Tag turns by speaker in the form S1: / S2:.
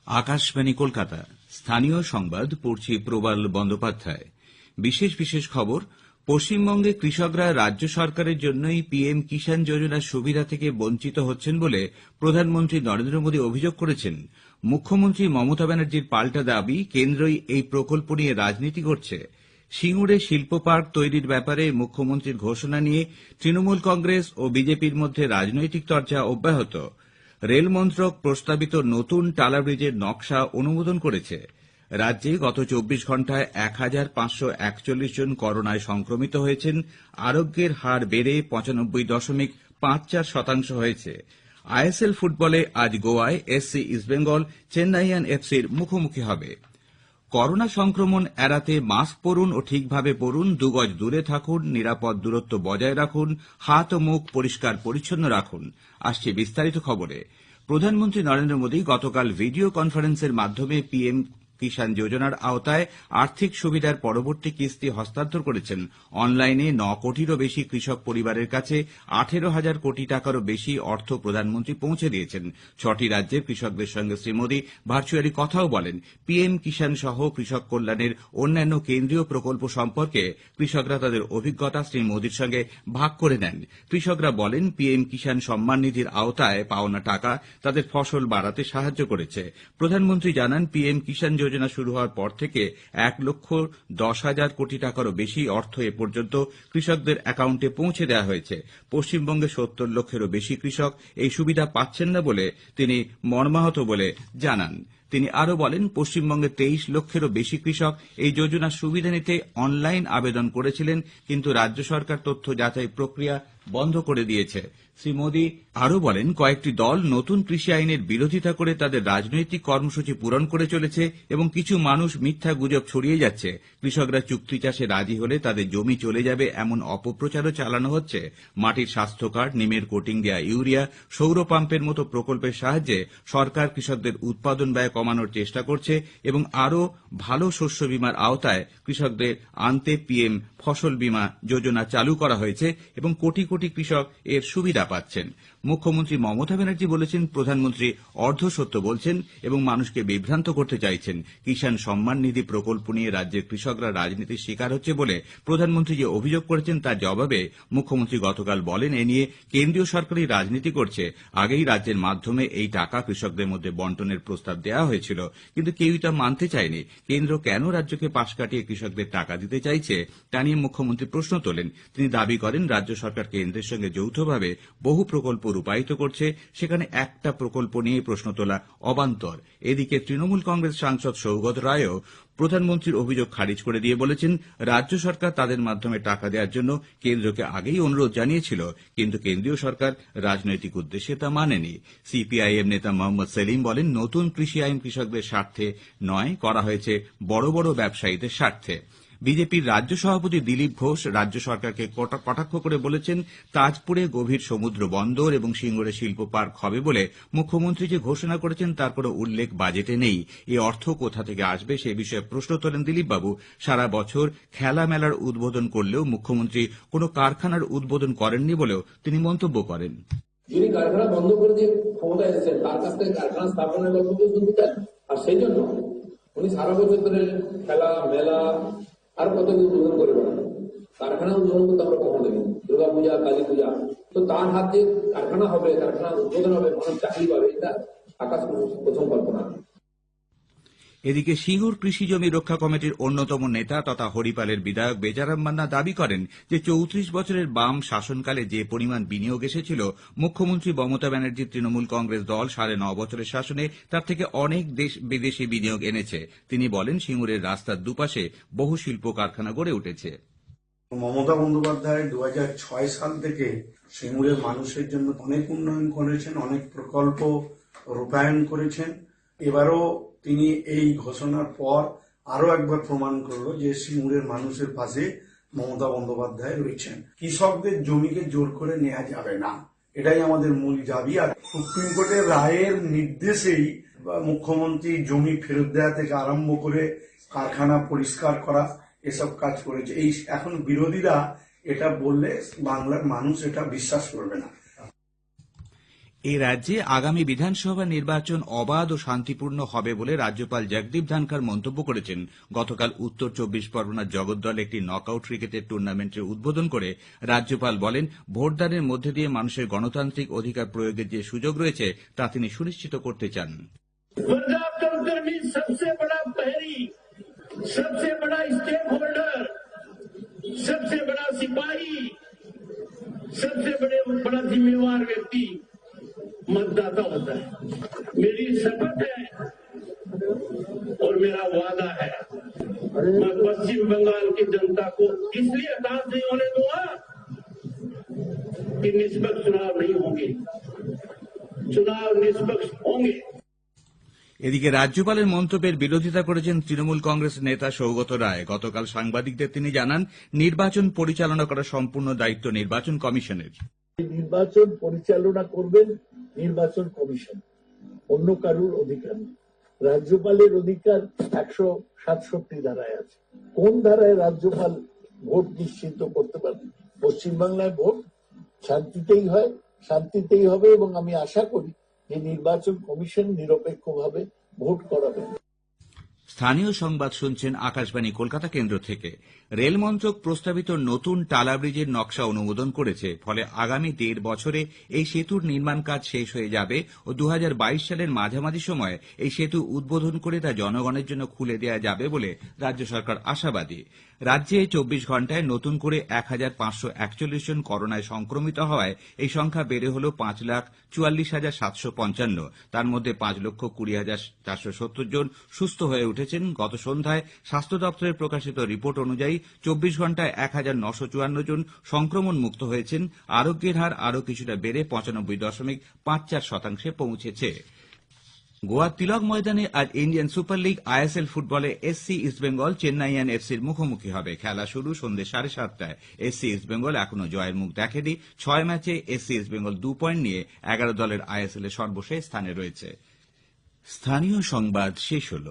S1: আকাশবাণী কলকাতা। স্থানীয় সংবাদ পড়ছি প্রবাল বন্দ্যোপাধ্যায়। বিশেষ খবর। পশ্চিমবঙ্গে কৃষকরা রাজ্য সরকারের জন্যই পিএম কিষাণ যোজনার সুবিধা থেকে বঞ্চিত হচ্ছেন বলে প্রধানমন্ত্রী নরেন্দ্র মোদী অভিযোগ করেছেন। মুখ্যমন্ত্রী মমতা ব্যানার্জির পাল্টা দাবি, কেন্দ্রই এই প্রকল্প নিয়ে রাজনীতি করছে। সিঙ্গুরে শিল্প পার্ক তৈরির ব্যাপারে মুখ্যমন্ত্রীর ঘোষণা নিয়ে তৃণমূল কংগ্রেস ও বিজেপির মধ্যে রাজনৈতিক চর্চা অব্যাহত। রেল মন্ত্রক প্রস্তাবিত নতুন টালা ব্রিজের নকশা অনুমোদন করেছে। রাজ্যে গত 24 ঘণ্টায় 1541 জন করোনায় সংক্রমিত হয়েছেন। আরোগ্যের হার বেড়ে 95.54% হয়েছে। আইএসএল ফুটবলে আজ গোয়ায় এসসি ইস্টবেঙ্গল চেন্নাইয়ান এফসির মুখোমুখি হবে। করোনা সংক্রমণ এড়াতে মাস্ক পরুন ও ঠিকভাবে পরুন, 2 গজ দূরে থাকুন, নিরাপদ দূরত্ব বজায় রাখুন, হাত ও মুখ পরিষ্কার পরিচ্ছন্ন রাখুন। আসছে বিস্তারিত খবরে। প্রধানমন্ত্রী নরেন্দ্র মোদী গতকাল ভিডিও কনফারেন্সের মাধ্যমে পিএম কিষাণ যোজনার আওতায় আর্থিক সুবিধার পরবর্তী কিস্তি হস্তান্তর করেছেন। অনলাইনে 9 কোটিরও বেশি কৃষক পরিবারের কাছে 18,000 কোটি টাকারও বেশি অর্থ প্রধানমন্ত্রী পৌঁছে দিয়েছেন। 6টি রাজ্যের কৃষকদের সঙ্গে শ্রী মোদী ভার্চুয়ালি কথাও বলেন। পিএম কিষাণ সহ কৃষক কল্যাণের অন্যান্য কেন্দ্রীয় প্রকল্প সম্পর্কে কৃষকরা তাদের অভিজ্ঞতা শ্রী মোদীর সঙ্গে ভাগ করে নেন। কৃষকরা বলেন, পিএম কিষাণ সম্মান নিধির আওতায় পাওনা টাকা তাদের ফসল বাড়াতে সাহায্য করেছে। প্রধানমন্ত্রী জানান, পিএম কিষাণ যোজনা শুরু হওয়ার পর থেকে 1,10,000 কোটি টাকারও বেশি অর্থ এ পর্যন্ত কৃষকদের অ্যাকাউন্টে পৌঁছে দেওয়া হয়েছে। পশ্চিমবঙ্গে 70 লক্ষেরও বেশি কৃষক এই সুবিধা পাচ্ছেন না বলে তিনি মর্মাহত বলে জানান। তিনি আরও বলেন, পশ্চিমবঙ্গে 23 লক্ষেরও বেশি কৃষক এই যোজনার সুবিধা নিতে অনলাইন আবেদন করেছিলেন, কিন্তু রাজ্য সরকার তথ্য যাচাই প্রক্রিয়া বন্ধ করে দিয়েছে। শ্রী মোদী আরও বলেন, কয়েকটি দল নতুন কৃষি আইনের বিরোধিতা করে তাদের রাজনৈতিক কর্মসূচি পূরণ করে চলেছে এবং কিছু মানুষ মিথ্যা গুজব ছড়িয়ে যাচ্ছে। কৃষকরা চুক্তি চাষে রাজি হলে তাদের জমি চলে যাবে এমন অপপ্রচারও চালানো হচ্ছে। মাটির স্বাস্থ্য কার্ড, নিমের কোটিং দেয়া ইউরিয়া, সৌর পাম্পের মতো প্রকল্পের সাহায্যে সরকার কৃষকদের উৎপাদন ব্যয় কমানোর চেষ্টা করছে এবং আরও ভালো শস্য বীমার আওতায় কৃষকদের আনতে পিএম ফসল বীমা যোজনা চালু করা হয়েছে এবং কোটি কোটি কৃষক এর সুবিধা পাচ্ছেন। মুখ্যমন্ত্রী মমতা ব্যানার্জি বলেছেন, প্রধানমন্ত্রী অর্ধসত্য বলছেন এবং মানুষকে বিভ্রান্ত করতে চাইছেন। কিষাণ সম্মান নিধি প্রকল্প নিয়ে রাজ্যের কৃষকরা রাজনীতির শিকার হচ্ছে বলে প্রধানমন্ত্রী যে অভিযোগ করেছেন তার জবাবে মুখ্যমন্ত্রী গতকাল বলেন, এ নিয়ে কেন্দ্রীয় সরকারই রাজনীতি করছে। আগেই রাজ্যের মাধ্যমে এই টাকা কৃষকদের মধ্যে বন্টনের প্রস্তাব দেওয়া হয়েছিল, কিন্তু কেউই তা মানতে চায়নি। কেন্দ্র কেন রাজ্যকে পাশ কাটিয়ে কৃষকদের টাকা দিতে চাইছে তা নিয়ে মুখ্যমন্ত্রী প্রশ্ন তোলেন। তিনি দাবি করেন, রাজ্য সরকার কেন্দ্রের সঙ্গে যৌথভাবে বহু প্রকল্প রূপায়িত করছে, সেখানে একটা প্রকল্প নিয়ে প্রশ্ন তোলা অবান্তর। এদিকে তৃণমূল কংগ্রেস সাংসদ সৌগত রায়ও প্রধানমন্ত্রীর অভিযোগ খারিজ করে দিয়ে বলেছেন, রাজ্য সরকার তাদের মাধ্যমে টাকা দেওয়ার জন্য কেন্দ্রকে আগেই অনুরোধ জানিয়েছিল, কিন্তু কেন্দ্রীয় সরকার রাজনৈতিক উদ্দেশ্যে তা মানেনি। সিপিআইএম নেতা মোহাম্মদ সেলিম বলেন, নতুন কৃষি আইন কৃষকদের স্বার্থে নয়, করা হয়েছে বড় বড় ব্যবসায়ীদের স্বার্থে। বিজেপির রাজ্য সভাপতি দিলীপ ঘোষ রাজ্য সরকারকে কটাক্ষ করে বলেছেন, তাজপুরে গভীর সমুদ্র বন্দর এবং সিঙ্গুরে শিল্প পার্ক হবে বলে মুখ্যমন্ত্রী যে ঘোষণা করেছেন তার কোনো উল্লেখ বাজেটে নেই। এই অর্থ কোথা থেকে আসবে সে বিষয়ে প্রশ্ন তোলেন দিলীপবাবু। সারা বছর খেলা মেলার উদ্বোধন করলেও মুখ্যমন্ত্রী কোনো কারখানার উদ্বোধন করেননি বলেও তিনি মন্তব্য করেন।
S2: যিনি কারখানা বন্ধ করে দিয়ে ক্ষমতায় এসেছেন তার কাছ থেকে কারখানা স্থাপনের গল্প শুনতে চান, আর সেই জন্য উনি সারা বছর ধরে খেলা মেলা আর কত উদ্বোধন করে বেড়ান। কারখানা উদ্বোধন করতে আমরা কখনো দেখি, দুর্গা পূজা, কালী পূজা। তো তার হাত দিয়ে কারখানা হবে, কারখানা উদ্বোধন হবে, মানুষ চাকরি পাবে, এটা আকাশ প্রথম কল্পনা।
S1: এদিকে সিঙ্গুর কৃষি জমি রক্ষা কমিটির অন্যতম নেতা তথা হরিপালের বিধায়ক বেচারাম মান্না দাবি করেন যে 34 বছরের বাম শাসনকালে যে পরিমাণ বিনিয়োগ এসেছিল মুখ্যমন্ত্রী মমতা ব্যানার্জির তৃণমূল কংগ্রেস দল 9.5 বছরের শাসনে তার থেকে অনেক বিদেশি বিনিয়োগ এনেছে। তিনি বলেন, সিঙ্গুরের রাস্তার দুপাশে বহু শিল্প কারখানা গড়ে উঠেছে।
S3: মমতা বন্দ্যোপাধ্যায় 2006 সাল থেকে সিঙ্গুরের মানুষের জন্য অনেক উন্নয়ন করেছেন, অনেক প্রকল্প রূপায়ণ করেছেন। এবারও তিনি এই ঘোষণার পর আরো একবার প্রমাণ করলো যে সিঙ্গুরের মানুষের পাশে মমতা বন্দ্যোপাধ্যায় রয়েছেন। কৃষকদের জমিকে জোর করে নেওয়া যাবে না, এটাই আমাদের মূল দাবি। আর সুপ্রিম কোর্টের রায়ের নির্দেশেই মুখ্যমন্ত্রী জমি ফেরত দেওয়া থেকে আরম্ভ করে কারখানা পরিষ্কার করা এসব কাজ করেছে। এই এখন বিরোধীরা এটা বললে বাংলার মানুষ এটা বিশ্বাস করবে না।
S1: এই রাজ্যে আগামী বিধানসভা নির্বাচন অবাধ ও শান্তিপূর্ণ হবে বলে রাজ্যপাল জগদীপ ধনখড় মন্তব্য করেছেন। গতকাল উত্তর 24 পরগনার জগদ্দলে একটি নকআউট ক্রিকেটের টুর্নামেন্টের উদ্বোধন করে রাজ্যপাল বলেন, ভোটদানের মধ্যে দিয়ে মানুষের গণতান্ত্রিক অধিকার প্রয়োগের যে সুযোগ রয়েছে তা তিনি সুনিশ্চিত করতে চান।
S4: सबसे बड़ा पहरी, सबसे बड़ा स्टेक होल्डर, सबसे बड़ा सिपाही, सबसे बड़ा जिम्मेवार व्यक्ति मतदाता होता है। मेरी शपथ है और मेरा वादा है, मैं पश्चिम बंगाल की जनता को इसलिए हताश नहीं होने दूंगा कि निष्पक्ष चुनाव नहीं होंगे, चुनाव निष्पक्ष होंगे।
S1: এদিকে রাজ্যপালের মন্তব্যের বিরোধিতা করেছেন তৃণমূল কংগ্রেস নেতা সৌগত রায়। গতকাল সাংবাদিকদের তিনি জানান, নির্বাচন পরিচালনা করা সম্পূর্ণ দায়িত্ব নির্বাচন কমিশনের।
S5: নির্বাচন পরিচালনা করবেন নির্বাচন কমিশন, অন্য কারুর অধিকার নেই। রাজ্যপালের অধিকার 167 ধারায় আছে। কোন ধারায় রাজ্যপাল ভোট নিশ্চিত করতে পারেন? পশ্চিমবাংলায় ভোট শান্তিতেই হয়, শান্তিতেই হবে, এবং আমি আশা করি যে নির্বাচন কমিশন নিরপেক্ষভাবে ভোট করাবে।
S1: স্থানীয় সংবাদ শুনছেন আকাশবাণী কলকাতা কেন্দ্র থেকে। রেল মন্ত্রক প্রস্তাবিত নতুন টালা ব্রিজের নকশা অনুমোদন করেছে। ফলে আগামী 1.5 বছরে এই সেতুর নির্মাণ কাজ শেষ হয়ে যাবে ও 2022 সালের মাঝামাঝি সময়ে এই সেতু উদ্বোধন করে তা জনগণের জন্য খুলে দেওয়া যাবে বলে রাজ্য সরকার আশাবাদী। রাজ্যে 24 ঘণ্টায় নতুন করে 1541 জন করোনায় সংক্রমিত হওয়ায় এই সংখ্যা বেড়ে হল 5,44,755। তার মধ্যে 5,20,470 জন সুস্থ হয়ে উঠেছেন। গত সন্ধ্যায় স্বাস্থ্য দপ্তরের প্রকাশিত রিপোর্ট অনুযায়ী 24 ঘণ্টায় 1,954 জন সংক্রমণ মুক্ত হয়েছেন। আরোগ্যের হার আরও কিছুটা বেড়ে 95.54% পৌঁছেছে। গোয়ার তিলক ময়দানে আজ ইন্ডিয়ান সুপার লিগ আইএসএল ফুটবলে এসসি ইস্টবেঙ্গল চেন্নাইয়ান এফসির মুখোমুখি হবে। খেলা শুরু সন্ধ্যে 7:30টায়। এসসি ইস্টবেঙ্গল এখনো জয়ের মুখ দেখেনি। 6 ম্যাচে এসসি ইস্টবেঙ্গল 2 পয়েন্ট নিয়ে 11 দলের আইএসএল এর সর্বশেষ স্থানে রয়েছে। স্থানীয় সংবাদ শেষ হল।